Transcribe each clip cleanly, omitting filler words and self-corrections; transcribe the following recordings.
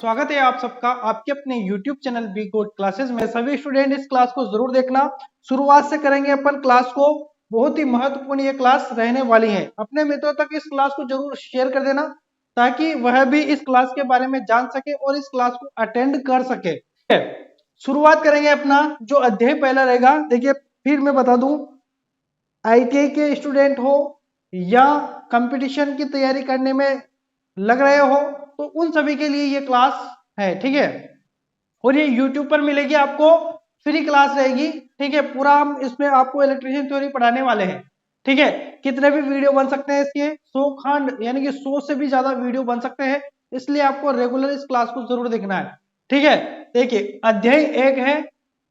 स्वागत है आप सबका आपके अपने YouTube channel be good classes में। सभी स्टूडेंट इस क्लास को जरूर देखना। शुरुआत से करेंगे अपन क्लास को, बहुत ही महत्वपूर्ण ये क्लास रहने वाली है। अपने मित्रों तक इस क्लास को जरूर शेयर कर देना ताकि वह भी इस क्लास के बारे में जान सके और इस क्लास को अटेंड कर सके। शुरुआत करेंगे अपना जो अध्याय पहला रहेगा। देखिए फिर मैं बता दूं, ITI के स्टूडेंट हो या कंपटीशन की तैयारी करने में लग रहे हो तो उन सभी के लिए ये क्लास है, ठीक है। और ये YouTube पर मिलेगी आपको, फ्री क्लास रहेगी, ठीक है। पूरा हम इसमें आपको इलेक्ट्रिशियन थ्योरी पढ़ाने वाले हैं, ठीक है। कितने भी वीडियो बन सकते हैं इसके, 100 खंड यानी कि 100 से भी ज्यादा वीडियो बन सकते हैं, इसलिए आपको रेगुलर इस क्लास को जरूर देखना है, ठीक है। देखिए अध्याय 1 है।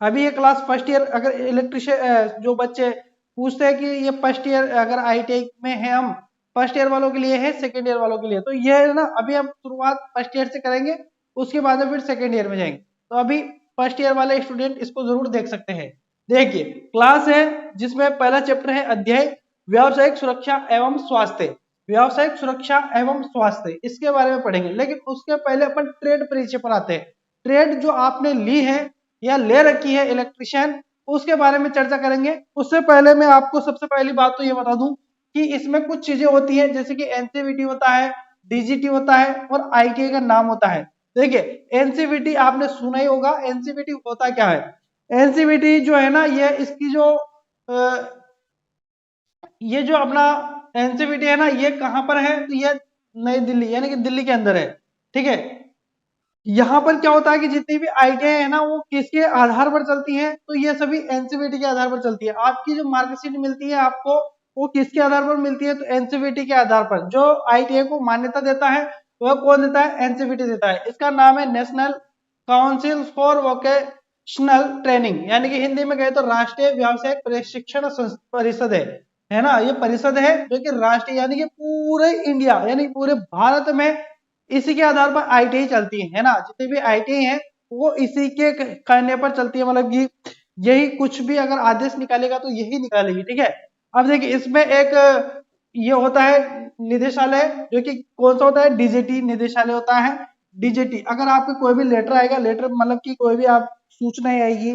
अभी ये क्लास फर्स्ट ईयर, अगर इलेक्ट्रिशियन जो बच्चे पूछते हैं कि ये फर्स्ट ईयर अगर ITI में है, हम फर्स्ट ईयर वालों के लिए है, सेकेंड ईयर वालों के लिए, तो ये है ना, अभी हम शुरुआत फर्स्ट ईयर से करेंगे, उसके बाद में फिर सेकेंड ईयर में जाएंगे। तो अभी फर्स्ट ईयर वाले स्टूडेंट इसको जरूर देख सकते हैं। देखिए क्लास है जिसमें पहला चैप्टर है अध्याय व्यावसायिक सुरक्षा एवं स्वास्थ्य। व्यावसायिक सुरक्षा एवं स्वास्थ्य इसके बारे में पढ़ेंगे, लेकिन उसके पहले अपन ट्रेड परिचय पर आते हैं। ट्रेड जो आपने ली है या ले रखी है इलेक्ट्रिशियन, उसके बारे में चर्चा करेंगे। उससे पहले मैं आपको सबसे पहली बात तो ये बता दूं कि इसमें कुछ चीजें होती है, जैसे कि NCVT होता है, DGT होता है और ITI का नाम होता है। देखिए NCVT आपने सुना ही होगा। NCVT होता क्या है? NCVT जो है ना, ये इसकी जो ये जो अपना NCVT है ना, ये कहां पर है? तो ये नई दिल्ली यानी कि दिल्ली के अंदर है, ठीक है। यहाँ पर क्या होता है कि जितनी भी ITI है ना, वो किसके आधार पर चलती है? तो ये सभी NCVT के आधार पर चलती है। आपकी जो मार्कशीट मिलती है आपको, वो किसके आधार पर मिलती है? तो NCVT के आधार पर। जो ITI को मान्यता देता है वह कौन देता है? NCVT देता है। इसका नाम है national council for vocational training, यानी कि हिंदी में कहे तो राष्ट्रीय व्यावसायिक प्रशिक्षण परिषद है ना। ये परिषद है जो कि राष्ट्रीय यानी कि पूरे इंडिया यानी पूरे भारत में इसी के आधार पर ITI चलती है ना। जितने भी ITI है वो इसी के कहने पर चलती है, मतलब कि यही कुछ भी अगर आदेश निकालेगा तो यही निकालेगी, ठीक है। अब देखिए इसमें एक ये होता है निदेशालय, जो कि कौन सा होता है? DGT निदेशालय होता है। DGT अगर आपके कोई भी लेटर आएगा, लेटर मतलब कि कोई भी आप सूचनाएं आएगी,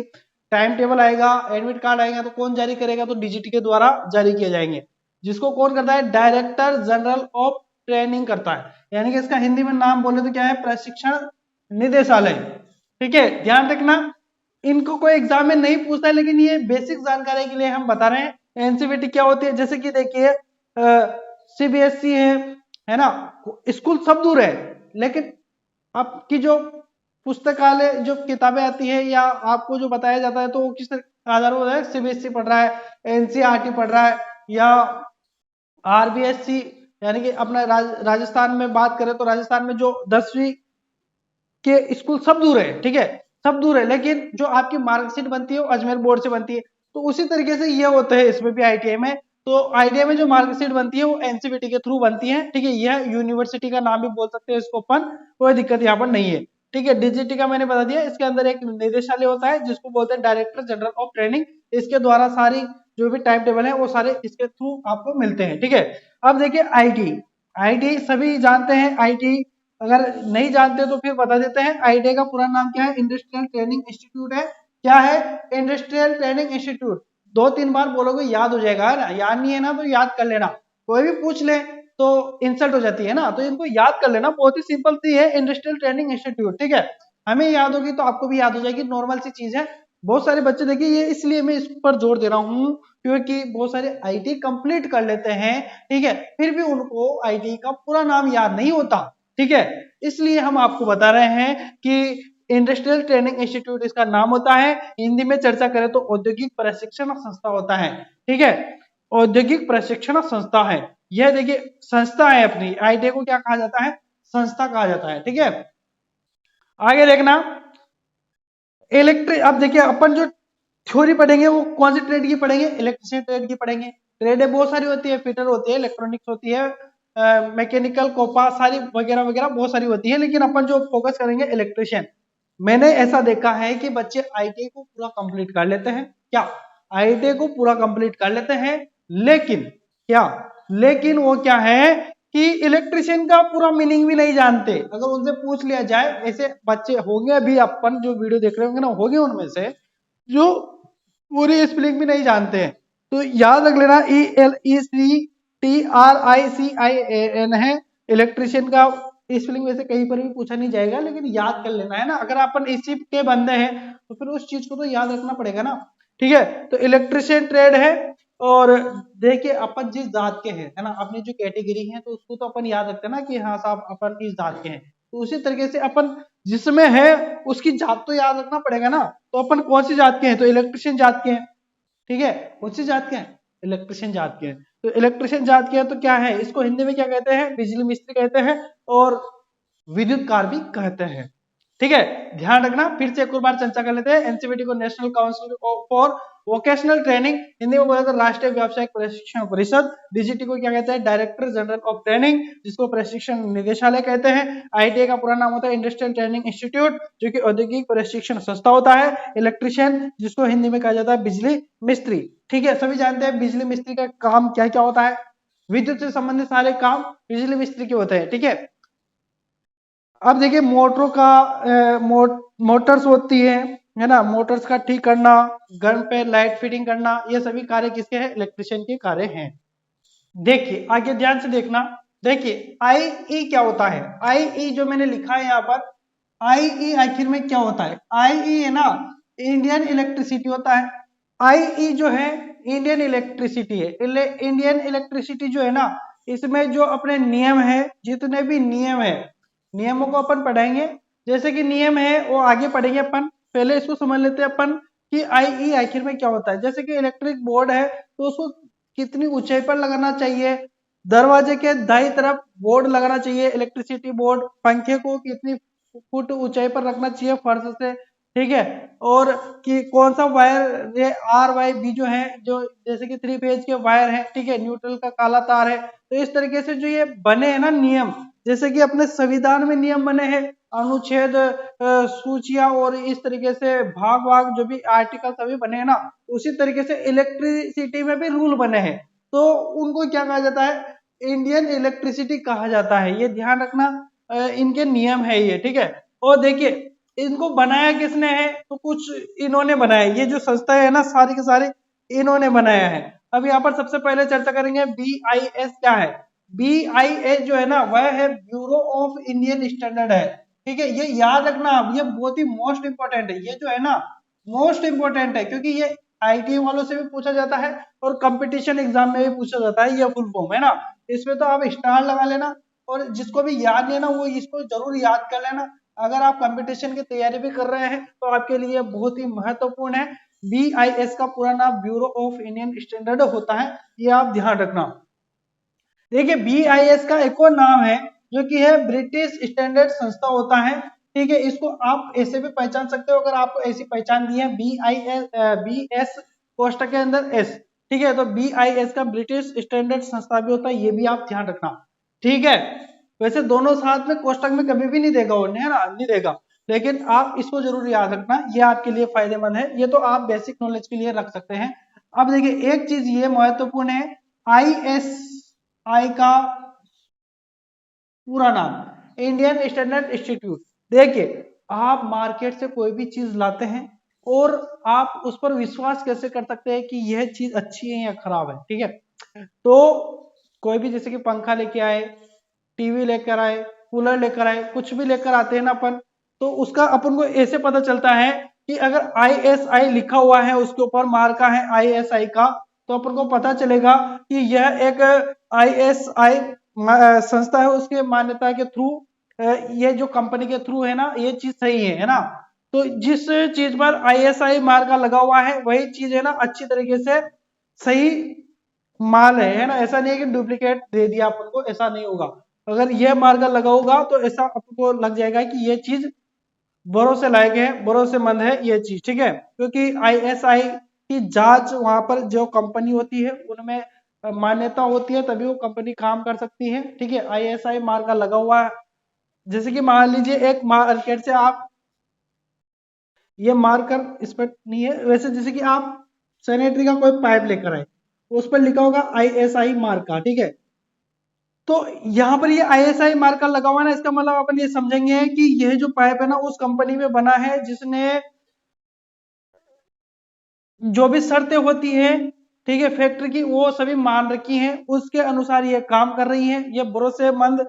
टाइम टेबल आएगा, एडमिट कार्ड आएगा, तो कौन जारी करेगा? तो DGT के द्वारा जारी किए जाएंगे, जिसको कौन करता है? डायरेक्टर जनरल ऑफ ट्रेनिंग करता है। यानी कि इसका हिंदी में नाम बोले तो क्या है? प्रशिक्षण निदेशालय, ठीक है। ध्यान रखना, इनको कोई एग्जाम में नहीं पूछता है, लेकिन ये बेसिक जानकारी के लिए हम बता रहे हैं। NCVT क्या होती है? जैसे कि देखिए CBSE है ना, स्कूल सब दूर है, लेकिन आपकी जो पुस्तकालय जो किताबें आती है या आपको जो बताया जाता है तो वो किस आधार पर है? CBSE पढ़ रहा है, NCERT पढ़ रहा है, या RBSC यानी कि अपना राजस्थान में बात करें तो राजस्थान में जो 10वीं के स्कूल सब दूर है, ठीक है, सब दूर है, लेकिन जो आपकी मार्कशीट बनती है वो अजमेर बोर्ड से बनती है। तो उसी तरीके से ये होता है इसमें भी ITI में। तो ITI में जो मार्कशीट बनती है वो NCVT के थ्रू बनती है, ठीक है। यह यूनिवर्सिटी का नाम भी बोल सकते हैं इसको अपन, कोई दिक्कत यहाँ पर नहीं है, ठीक है। DGT का मैंने बता दिया, इसके अंदर एक निदेशालय होता है जिसको बोलते हैं डायरेक्टर जनरल ऑफ ट्रेनिंग। इसके द्वारा सारी जो भी टाइम टेबल है वो सारे इसके थ्रू आपको मिलते हैं, ठीक है। अब देखिए ITI सभी जानते हैं। ITI अगर नहीं जानते तो फिर बता देते हैं। ITI का पूरा नाम क्या है? इंडस्ट्रियल ट्रेनिंग इंस्टीट्यूट है। क्या है? Industrial training institute. 2-3 बार बोलोगे याद हो जाएगा, है ना। याद नहीं है ना तो याद कर लेना, कोई भी पूछ ले तो इंसल्ट हो जाती है ना, तो इनको याद कर लेना। बहुत ही सिंपल सी है, इंडस्ट्रियल ट्रेनिंग इंस्टीट्यूट, ठीक है। हमें याद होगी तो आपको भी याद हो जाएगी, नॉर्मल सी चीज है। बहुत सारे बच्चे देखिए, ये इसलिए मैं इस पर जोर दे रहा हूँ क्योंकि बहुत सारे ITI कंप्लीट कर लेते हैं, ठीक है, फिर भी उनको ITI का पूरा नाम याद नहीं होता, ठीक है। इसलिए हम आपको बता रहे हैं कि इंडस्ट्रियल ट्रेनिंग इंस्टीट्यूट इसका नाम होता है। हिंदी में चर्चा करें तो औद्योगिक प्रशिक्षण संस्था होता है, ठीक है। औद्योगिक प्रशिक्षण संस्था है यह। देखिए संस्था है अपनी। ITI को क्या कहा जाता है? संस्था कहा जाता है, ठीक है। आगे देखना इलेक्ट्रिक। अब देखिए अपन जो थ्योरी पढ़ेंगे वो कौन सी ट्रेड की पढ़ेंगे? इलेक्ट्रिशियन ट्रेड की पढ़ेंगे। ट्रेडें बहुत सारी होती है, फिटर होती है, इलेक्ट्रॉनिक्स होती है, मैकेनिकल, कोपा, सारी वगैरह वगैरह बहुत सारी होती है, लेकिन अपन जो फोकस करेंगे इलेक्ट्रिशियन। मैंने ऐसा देखा है कि बच्चे ITI को पूरा कंप्लीट कर लेते हैं, क्या ITI को पूरा कंप्लीट कर लेते हैं, लेकिन क्या, लेकिन वो क्या है कि इलेक्ट्रिशियन का पूरा मीनिंग भी नहीं जानते। अगर उनसे पूछ लिया जाए, ऐसे बच्चे होंगे अभी अपन जो वीडियो देख रहे होंगे ना, होंगे उनमें से जो पूरी स्पेलिंग भी नहीं जानते हैं। तो याद रख लेना ELECTRICIAN है इलेक्ट्रिशियन का स्पेलिंग। वैसे कहीं पर भी पूछा नहीं जाएगा, लेकिन याद कर लेना है ना। अगर अपन इसी के बंदे हैं तो फिर उस चीज को तो याद रखना पड़ेगा ना, ठीक है। तो इलेक्ट्रिशियन ट्रेड है। और देखिए अपन जिस जात के हैं, है ना, अपनी जो कैटेगरी है तो उसको तो अपन याद रखते हैं ना कि हाँ साहब अपन इस जात के हैं। तो उसी तरीके से अपन जिसमें है उसकी जात तो याद रखना पड़ेगा ना। तो अपन कौन सी जात के हैं, तो इलेक्ट्रिशियन जात के हैं, ठीक है। कौन सी जात के हैं, इलेक्ट्रिशियन जात के हैं। तो इलेक्ट्रिशियन जात के हैं तो क्या है, इसको हिंदी में क्या कहते हैं, बिजली मिस्त्री कहते हैं और विद्युत कार भी कहते हैं, ठीक है। ध्यान रखना, फिर से एक और बार चर्चा कर लेते हैं। एनसीवीटी को national council for vocational training, Hindi में बोला तो राष्ट्रीय व्यावसायिक प्रशिक्षण परिषद। डीजीटी को क्या कहते हैं, डायरेक्टर जनरल ऑफ ट्रेनिंग, जिसको प्रशिक्षण निदेशालय कहते हैं। आईटीआई का पूरा नाम होता है इंडस्ट्रियल ट्रेनिंग इंस्टीट्यूट, जो कि औद्योगिक प्रशिक्षण संस्था होता है। इलेक्ट्रिशियन, जिसको हिंदी में कहा जाता है बिजली मिस्त्री, ठीक है। सभी जानते हैं बिजली मिस्त्री का काम क्या क्या होता है, विद्युत से संबंधित सारे काम बिजली मिस्त्री के होते हैं, ठीक है। अब देखिए मोटरों का मोटर्स होती है ना, मोटर्स का ठीक करना, घर पे लाइट फिटिंग करना, ये सभी कार्य किसके हैं, इलेक्ट्रिशियन के कार्य हैं। देखिए आगे ध्यान से देखना। देखिए आईई क्या होता है, आईई जो मैंने लिखा है यहाँ पर, आईई आखिर में क्या होता है। आईई है ना, इंडियन इलेक्ट्रिसिटी होता है। आईई जो है इंडियन इलेक्ट्रिसिटी है। इंडियन इलेक्ट्रिसिटी जो है ना, इसमें जो अपने नियम है, जितने भी नियम है, नियमों को अपन पढ़ेंगे। जैसे कि नियम है वो आगे पढ़ेंगे अपन, पहले इसको समझ लेते हैं अपन कि आईई आखिर में क्या होता है। जैसे कि इलेक्ट्रिक बोर्ड है तो उसको कितनी ऊंचाई पर लगाना चाहिए, दरवाजे के दाईं तरफ बोर्ड लगाना चाहिए इलेक्ट्रिसिटी बोर्ड, पंखे को कितनी फुट ऊंचाई पर रखना चाहिए फर्श से, ठीक है। और कि कौन सा वायर, ये आर वाई बी जो है, जो जैसे कि 3 फेज के वायर है, ठीक है, न्यूट्रल का काला तार है। तो इस तरीके से जो ये बने हैं ना नियम, जैसे कि अपने संविधान में नियम बने हैं, अनुच्छेद सूचियां और इस तरीके से भाग भाग जो भी आर्टिकल सभी बने हैं ना, उसी तरीके से इलेक्ट्रिसिटी में भी रूल बने हैं। तो उनको क्या कहा जाता है, इंडियन इलेक्ट्रिसिटी कहा जाता है। ये ध्यान रखना, इनके नियम है ये, ठीक है। और देखिए इनको बनाया किसने है, तो कुछ इन्होंने बनाया, ये जो संस्था है ना सारी के सारी इन्होंने बनाया है। अब यहाँ पर सबसे पहले चर्चा करेंगे BIS क्या है। BIS जो है ना वह है ब्यूरो ऑफ इंडियन स्टैंडर्ड है, ठीक है। ये याद रखना, ये बहुत ही मोस्ट इंपॉर्टेंट है, ये जो है ना मोस्ट इंपॉर्टेंट है, क्योंकि ये आईटी वालों से भी पूछा जाता है और कंपटीशन एग्जाम में भी पूछा जाता है। ये फुल फॉर्म है ना, इसमें तो आप स्टार लगा लेना, और जिसको भी याद नहीं है ना वो इसको जरूर याद कर लेना। अगर आप कंपटीशन की तैयारी भी कर रहे हैं तो आपके लिए बहुत ही महत्वपूर्ण है। BIS का पूरा नाम ब्यूरो ऑफ इंडियन स्टैंडर्ड होता है, ये आप ध्यान रखना। देखिए BIS का एक और नाम है जो कि है ब्रिटिश स्टैंडर्ड संस्था होता है, ठीक है। इसको आप ऐसे भी पहचान सकते हो, अगर आपको ऐसी पहचान दी है BS कोष्टक के अंदर S, ठीक है। तो BIS का ब्रिटिश स्टैंडर्ड संस्था भी होता है, ये भी आप ध्यान रखना, ठीक है। वैसे दोनों साथ में कोष्टक में कभी भी नहीं देगा उन्हें, है ना, नहीं देगा, लेकिन आप इसको जरूर याद रखना, ये आपके लिए फायदेमंद है। ये तो आप बेसिक नॉलेज के लिए रख सकते हैं। अब देखिए एक चीज ये महत्वपूर्ण है, ISI का पूरा नाम इंडियन स्टैंडर्ड इंस्टीट्यूट। देखिए आप मार्केट से कोई भी चीज लाते हैं और आप उस पर विश्वास कैसे कर सकते हैं कि यह चीज अच्छी है या खराब है, ठीक है। तो कोई भी जैसे कि पंखा लेके आए, टीवी लेकर आए, कूलर लेकर आए, कुछ भी लेकर आते हैं ना अपन, तो उसका अपन को ऐसे पता चलता है कि अगर ISI लिखा हुआ है, उसके ऊपर मार्का है ISI का, तो अपन को पता चलेगा कि यह एक ISI संस्था है, उसके मान्यता के थ्रू, ये जो कंपनी के थ्रू है ना ये चीज सही है ना। तो जिस चीज पर ISI मार्का लगा हुआ है वही चीज है ना अच्छी तरीके से सही माल है ना। ऐसा नहीं है कि डुप्लीकेट दे दिया अपन को, ऐसा नहीं होगा। अगर ये मार्का लगा होगा तो ऐसा अपन को लग जाएगा कि ये चीज भरोसे लायक है, भरोसेमंद है ये चीज, ठीक है। क्योंकि ISI की जांच वहां पर जो कंपनी होती है उनमें मान्यता होती है, तभी वो कंपनी काम कर सकती है, ठीक है। ISI मार्का लगा हुआ है। जैसे कि मान लीजिए एक मार्केट से आप ये मार्कर इस पर नहीं है, वैसे जैसे कि आप सैनिटरी का कोई पाइप लेकर आए, उस पर लिखा होगा ISI मार्का, ठीक है। तो यहाँ पर ये ISI मार्कर लगा हुआ है ना, इसका मतलब अपन ये समझेंगे कि यह जो पाइप है ना उस कंपनी में बना है जिसने जो भी शर्तें होती है, ठीक है, फैक्ट्री की, वो सभी मान रखी हैं, उसके अनुसार ये काम कर रही है। ये भरोसेमंद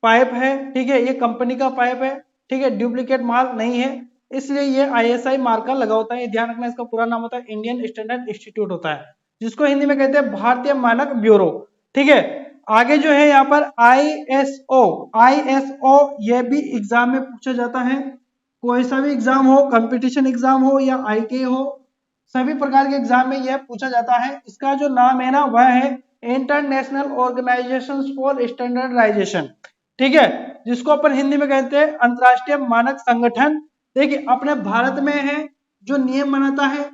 पाइप है, ठीक है, ये कंपनी का पाइप है, ठीक है, डुप्लीकेट माल नहीं है, इसलिए ये ISI मार्का लगा होता है। ध्यान रखना, इसका पूरा नाम होता है इंडियन स्टैंडर्ड इंस्टीट्यूट होता है, जिसको हिंदी में कहते हैं भारतीय मानक ब्यूरो, ठीक है। आगे जो है यहाँ पर ISO ये भी एग्जाम में पूछा जाता है। कोई सा भी एग्जाम हो, कंपटीशन एग्जाम हो या ITA हो, सभी प्रकार के एग्जाम में यह पूछा जाता है। इसका जो नाम है ना वह है इंटरनेशनल ऑर्गेनाइजेशन फॉर स्टैंडर्डाइजेशन, ठीक है, जिसको अपन हिंदी में कहते हैं अंतरराष्ट्रीय मानक संगठन। देखिए अपने भारत में है जो नियम बनाता है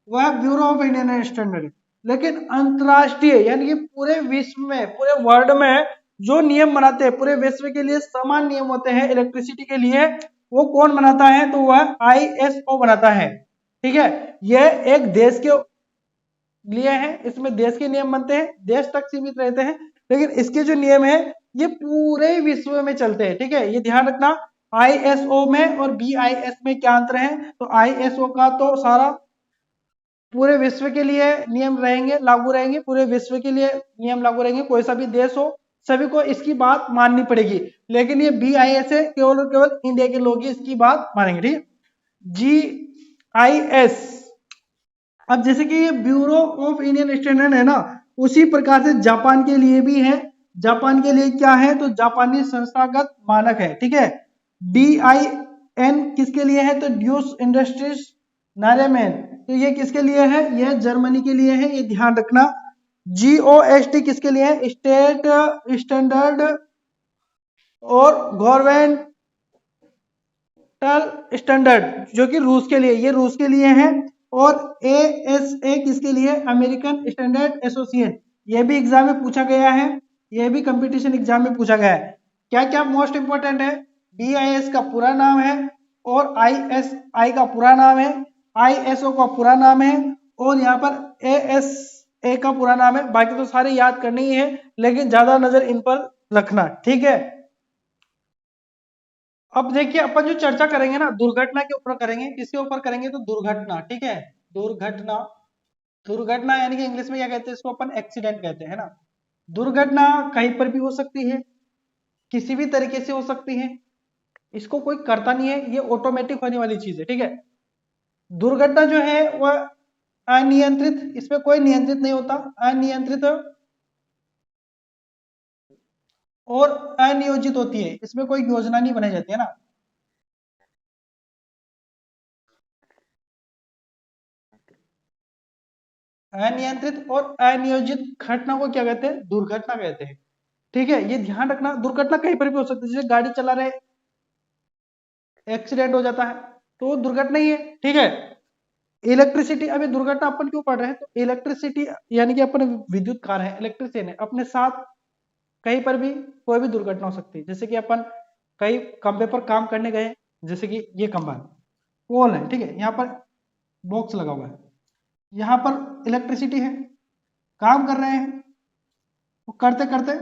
वह ब्यूरो ऑफ इंडियन स्टैंडर्ड, लेकिन अंतरराष्ट्रीय यानी कि पूरे विश्व में, पूरे वर्ल्ड में जो नियम बनाते हैं, पूरे विश्व के लिए समान नियम होते हैं इलेक्ट्रिसिटी के लिए, वो कौन बनाता है? तो वह ISO बनाता है, ठीक है। यह एक देश के लिए है, इसमें देश के नियम बनते हैं, देश तक सीमित रहते हैं, लेकिन इसके जो नियम है ये पूरे विश्व में चलते हैं, ठीक है। ये ध्यान रखना, ISO में और BIS में क्या अंतर है? तो ISO का तो सारा पूरे विश्व के लिए नियम रहेंगे, लागू रहेंगे, पूरे विश्व के लिए नियम लागू रहेंगे, कोई सा भी देश हो सभी को इसकी बात माननी पड़ेगी। लेकिन ये BIS है, केवल और केवल इंडिया के लोग ही इसकी बात मानेंगे, ठीक है। GIS, अब जैसे कि ये ब्यूरो ऑफ इंडियन स्टैंडर्ड है ना, उसी प्रकार से जापान के लिए भी है। जापान के लिए क्या है? तो जापानी संस्थागत मानक है, ठीक है। DIN किसके लिए है? तो ड्यूस इंडस्ट्रीज नारेमेन, तो ये किसके लिए है? यह जर्मनी के लिए है, ये ध्यान रखना। GOST किसके लिए है? स्टेट स्टैंडर्ड और गवर्नमेंट स्टैंडर्ड, जो कि रूस के लिए, ये रूस के लिए है। और ASA किसके लिए? अमेरिकन स्टैंडर्ड एसोसिएशन, ये भी एग्जाम में पूछा गया है, ये भी कंपटीशन एग्जाम में पूछा गया है। क्या क्या मोस्ट इंपोर्टेंट है? BIS का पूरा नाम है, और ISI का पूरा नाम है, ISO का पूरा नाम है, और यहाँ पर ASA का पूरा नाम है। बाकी तो सारे याद करने ही है, लेकिन ज्यादा नजर इन पर रखना, ठीक है। अब देखिए अपन जो चर्चा करेंगे ना दुर्घटना के ऊपर करेंगे, किसके ऊपर करेंगे? तो दुर्घटना, ठीक है। दुर्घटना, दुर्घटना यानी कि इंग्लिश में क्या कहते हैं इसको? अपन एक्सीडेंट कहते हैं, है ना। दुर्घटना कहीं पर भी हो सकती है, किसी भी तरीके से हो सकती है, इसको कोई करता नहीं है, ये ऑटोमेटिक होने वाली चीज है, ठीक है। दुर्घटना जो है वह अनियंत्रित, इसमें कोई नियंत्रित नहीं होता, अनियंत्रित और अनियोजित होती है, इसमें कोई योजना नहीं बनाई जाती है ना। अनियंत्रित और अनियोजित घटना को क्या कहते हैं? दुर्घटना कहते हैं, ठीक है। ये ध्यान रखना, दुर्घटना कहीं पर भी हो सकती है, जैसे गाड़ी चला रहे एक्सीडेंट हो जाता है तो वो दुर्घटना ही है, ठीक है। इलेक्ट्रिसिटी, अभी दुर्घटना अपन क्यों पढ़ रहे हैं? तो इलेक्ट्रिसिटी यानी कि अपन विद्युत कार है, इलेक्ट्रिशियन है, अपने साथ कहीं पर भी कोई भी दुर्घटना हो सकती है। जैसे कि अपन कहीं खंभे पर काम करने गए, जैसे कि ये खंभा है, पोल है, ठीक है, यहाँ पर बॉक्स लगा हुआ है, यहाँ पर इलेक्ट्रिसिटी है, काम कर रहे हैं, वो करते करते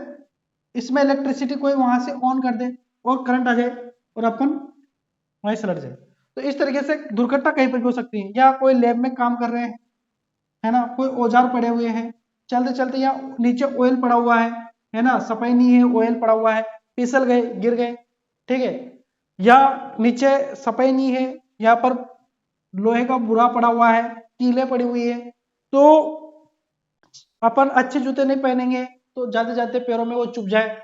इसमें इलेक्ट्रिसिटी कोई वहां से ऑन कर दे और करंट आ जाए और अपन वहीं से लड़ जाए, तो इस तरीके से दुर्घटना कहीं पर भी हो सकती है। या कोई लैब में काम कर रहे हैं, है ना, कोई औजार पड़े हुए हैं, चलते चलते या नीचे ऑयल पड़ा हुआ है ना, सफाई नहीं है, ऑयल पड़ा हुआ है, फिसल गए, गिर गए, ठीक है। या नीचे सफाई नहीं है, यहाँ पर लोहे का बुरा पड़ा हुआ है, कीले पड़ी हुई है, तो अपन अच्छे जूते नहीं पहनेंगे तो जाते जाते पैरों में वो चुभ जाए,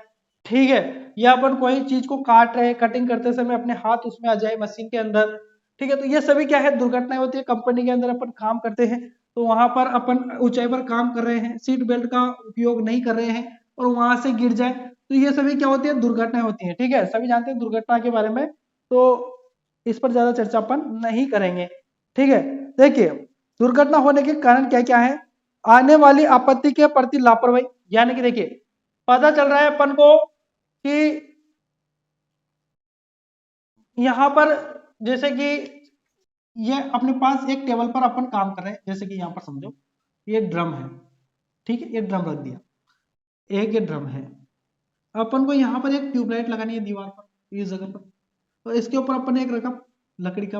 ठीक है। या अपन कोई चीज को काट रहे, कटिंग करते समय अपने हाथ उसमें आ जाए मशीन के अंदर, ठीक है। तो ये सभी क्या है? दुर्घटनाएं होती है। कंपनी के अंदर अपन काम करते हैं तो वहां पर अपन ऊंचाई पर काम कर रहे हैं, सीट बेल्ट का उपयोग नहीं कर रहे हैं और वहां से गिर जाए, तो ये सभी क्या होती है? दुर्घटनाएं होती है, ठीक है। सभी जानते हैं दुर्घटना के बारे में, तो इस पर ज्यादा चर्चा अपन नहीं करेंगे, ठीक है। देखिए दुर्घटना होने के कारण क्या क्या है? आने वाली आपत्ति के प्रति लापरवाही, यानी कि देखिए पता चल रहा है अपन को कि यहां पर, जैसे कि ये अपने पास एक टेबल पर अपन काम कर रहे हैं, जैसे कि यहां पर समझो ये ड्रम है, ठीक है, ये ड्रम रख दिया, एक ये ड्रम है, अपन को यहाँ पर एक ट्यूबलाइट लगानी है दीवार पर, इस जगह पर, और इसके ऊपर अपन ने एक रखा लकड़ी का,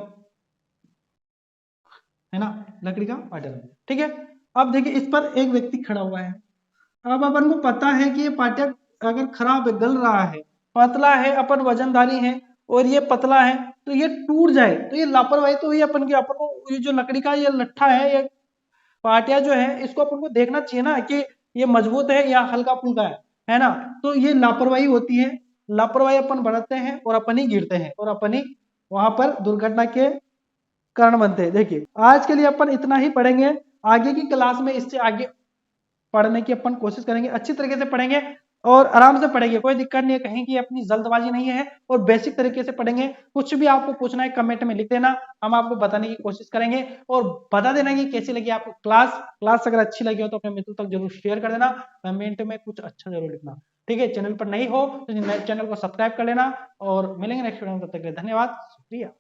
है ना, लकड़ी का पाटिया, ठीक है। अब देखिए इस पर एक व्यक्ति खड़ा हुआ है। अब अपन को पता है कि ये पाटिया अगर खराब है, गल रहा है, पतला है, अपन वजनदारी है और ये पतला है, तो ये टूट जाए तो ये लापरवाही तो हुई अपन की। अपन को ये जो लकड़ी का ये लट्ठा है, ये पाटिया जो है, इसको अपन को देखना चाहिए ना कि ये मजबूत है या हल्का फुल्का है ना। तो ये लापरवाही होती है, लापरवाही अपन बरतते हैं और अपन ही गिरते हैं और अपन ही वहां पर दुर्घटना के कारण बनते हैं। देखिए आज के लिए अपन इतना ही पढ़ेंगे, आगे की क्लास में इससे आगे पढ़ने की अपन कोशिश करेंगे, अच्छी तरीके से पढ़ेंगे और आराम से पढ़ेंगे, कोई दिक्कत नहीं है, कहीं की अपनी जल्दबाजी नहीं है, और बेसिक तरीके से पढ़ेंगे। कुछ भी आपको पूछना है कमेंट में लिख देना, हम आपको बताने की कोशिश करेंगे और बता देना कि कैसी लगी आपको क्लास। क्लास अगर अच्छी लगी हो तो अपने मित्रों तक जरूर शेयर कर देना, कमेंट में कुछ अच्छा जरूर लिखना, ठीक है। चैनल पर नहीं हो तो चैनल को सब्सक्राइब कर लेना और मिलेंगे नेक्स्ट वीडियो में, तब तक के लिए धन्यवाद, शुक्रिया।